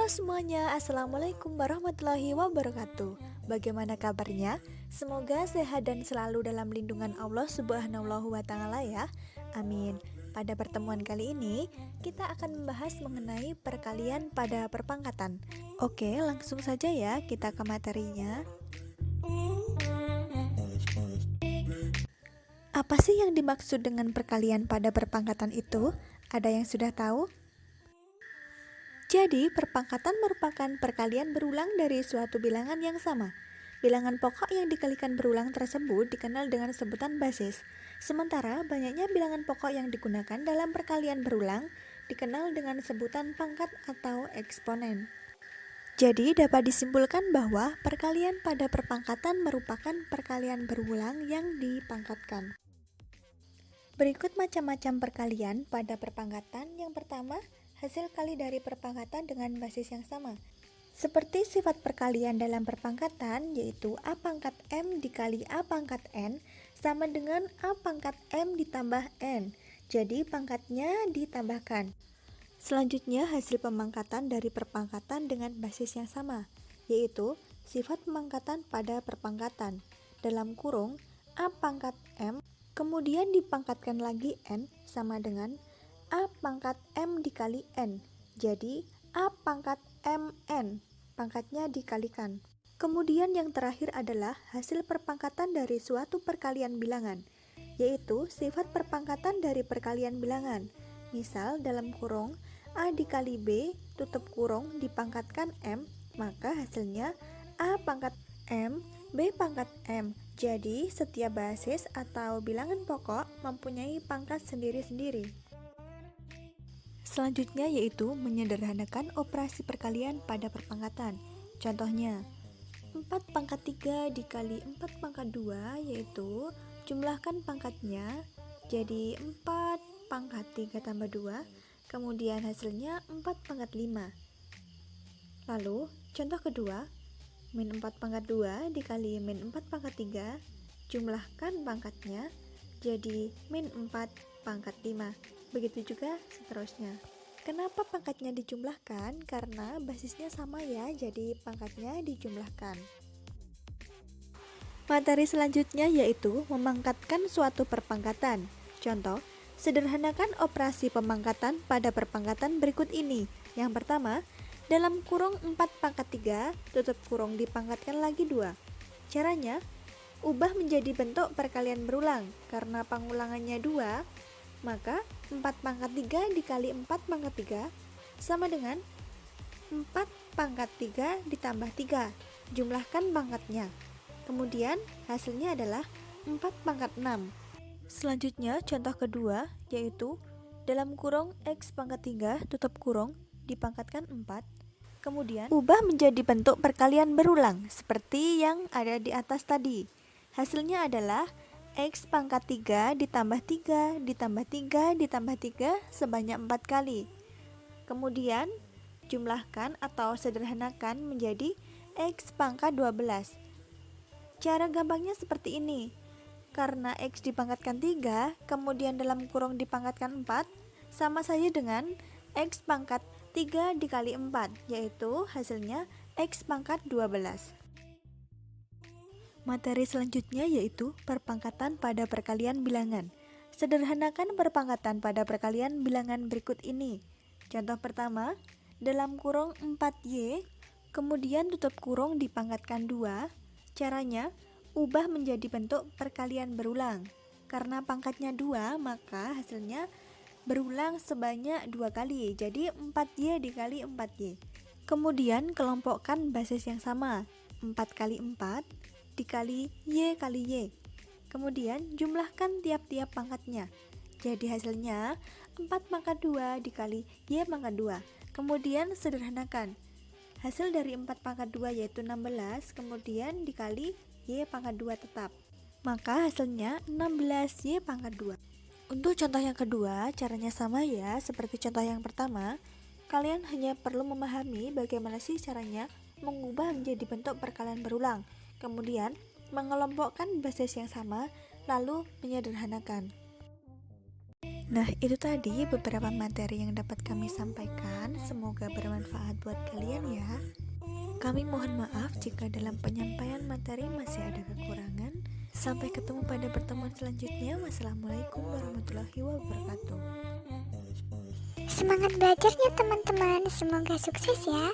semuanya, Assalamualaikum warahmatullahi wabarakatuh. Bagaimana kabarnya? Semoga sehat dan selalu dalam lindungan Allah Subhanahu wa Ta'ala ya. Amin. Pada pertemuan kali ini, kita akan membahas mengenai perkalian pada perpangkatan. Oke, langsung saja ya kita ke materinya. Apa sih yang dimaksud dengan perkalian pada perpangkatan itu? Ada yang sudah tahu? Jadi, perpangkatan merupakan perkalian berulang dari suatu bilangan yang sama. Bilangan pokok yang dikalikan berulang tersebut dikenal dengan sebutan basis. Sementara, banyaknya bilangan pokok yang digunakan dalam perkalian berulang dikenal dengan sebutan pangkat atau eksponen. Jadi, dapat disimpulkan bahwa perkalian pada perpangkatan merupakan perkalian berulang yang dipangkatkan. Berikut macam-macam perkalian pada perpangkatan. Yang pertama, hasil kali dari perpangkatan dengan basis yang sama. Seperti sifat perkalian dalam perpangkatan, yaitu A pangkat M dikali A pangkat N sama dengan A pangkat M ditambah N. Jadi pangkatnya ditambahkan. Selanjutnya hasil pemangkatan dari perpangkatan dengan basis yang sama, yaitu sifat pemangkatan pada perpangkatan. Dalam kurung A pangkat M, kemudian dipangkatkan lagi N sama dengan A pangkat M dikali N, jadi A pangkat MN, pangkatnya dikalikan. Kemudian yang terakhir adalah hasil perpangkatan dari suatu perkalian bilangan, yaitu sifat perpangkatan dari perkalian bilangan. Misal dalam kurung A dikali B, tutup kurung dipangkatkan M, maka hasilnya A pangkat M, B pangkat M. Jadi setiap basis atau bilangan pokok mempunyai pangkat sendiri-sendiri. Selanjutnya yaitu menyederhanakan operasi perkalian pada perpangkatan. Contohnya, 4 pangkat 3 dikali 4 pangkat 2, yaitu jumlahkan pangkatnya jadi 4 pangkat 3 tambah 2, kemudian hasilnya 4 pangkat 5. Lalu, contoh kedua, min 4 pangkat 2 dikali min 4 pangkat 3, jumlahkan pangkatnya jadi min 4 pangkat 5. Begitu juga seterusnya. Kenapa pangkatnya dijumlahkan? Karena basisnya sama ya, jadi pangkatnya dijumlahkan. Materi selanjutnya yaitu memangkatkan suatu perpangkatan. Contoh, sederhanakan operasi pemangkatan pada perpangkatan berikut ini. Yang pertama, dalam kurung 4 pangkat 3, tutup kurung dipangkatkan lagi 2. Caranya, ubah menjadi bentuk perkalian berulang. Karena pengulangannya 2, maka 4 pangkat 3 dikali 4 pangkat 3 sama dengan 4 pangkat 3 ditambah 3. Jumlahkan pangkatnya. Kemudian hasilnya adalah 4 pangkat 6. Selanjutnya contoh kedua yaitu dalam kurung X pangkat 3 tutup kurung dipangkatkan 4. Kemudian ubah menjadi bentuk perkalian berulang seperti yang ada di atas tadi. Hasilnya adalah X pangkat 3 ditambah 3 ditambah 3 ditambah 3 sebanyak 4 kali. Kemudian jumlahkan atau sederhanakan menjadi X pangkat 12. Cara gampangnya seperti ini. Karena X dipangkatkan 3, kemudian dalam kurung dipangkatkan 4, sama saja dengan X pangkat 3 dikali 4, yaitu hasilnya X pangkat 12. Materi selanjutnya yaitu perpangkatan pada perkalian bilangan. Sederhanakan perpangkatan pada perkalian bilangan berikut ini. Contoh pertama, dalam kurung 4Y, kemudian tutup kurung dipangkatkan 2. Caranya, ubah menjadi bentuk perkalian berulang. Karena pangkatnya 2, maka hasilnya berulang sebanyak 2 kali. Jadi 4Y dikali 4Y. Kemudian kelompokkan basis yang sama. 4 kali 4 dikali Y kali Y. Kemudian jumlahkan tiap-tiap pangkatnya. Jadi hasilnya 4 pangkat 2 dikali Y pangkat 2. Kemudian sederhanakan. Hasil dari 4 pangkat 2 yaitu 16, kemudian dikali Y pangkat 2 tetap. Maka hasilnya 16Y pangkat 2. Untuk contoh yang kedua, caranya sama ya, seperti contoh yang pertama. Kalian hanya perlu memahami bagaimana sih caranya mengubah menjadi bentuk perkalian berulang. Kemudian mengelompokkan basis yang sama, lalu menyederhanakan. Nah, itu tadi beberapa materi yang dapat kami sampaikan. Semoga bermanfaat buat kalian ya. Kami mohon maaf jika dalam penyampaian materi masih ada kekurangan. Sampai ketemu pada pertemuan selanjutnya. Wassalamualaikum warahmatullahi wabarakatuh. Semangat belajarnya teman-teman, semoga sukses ya.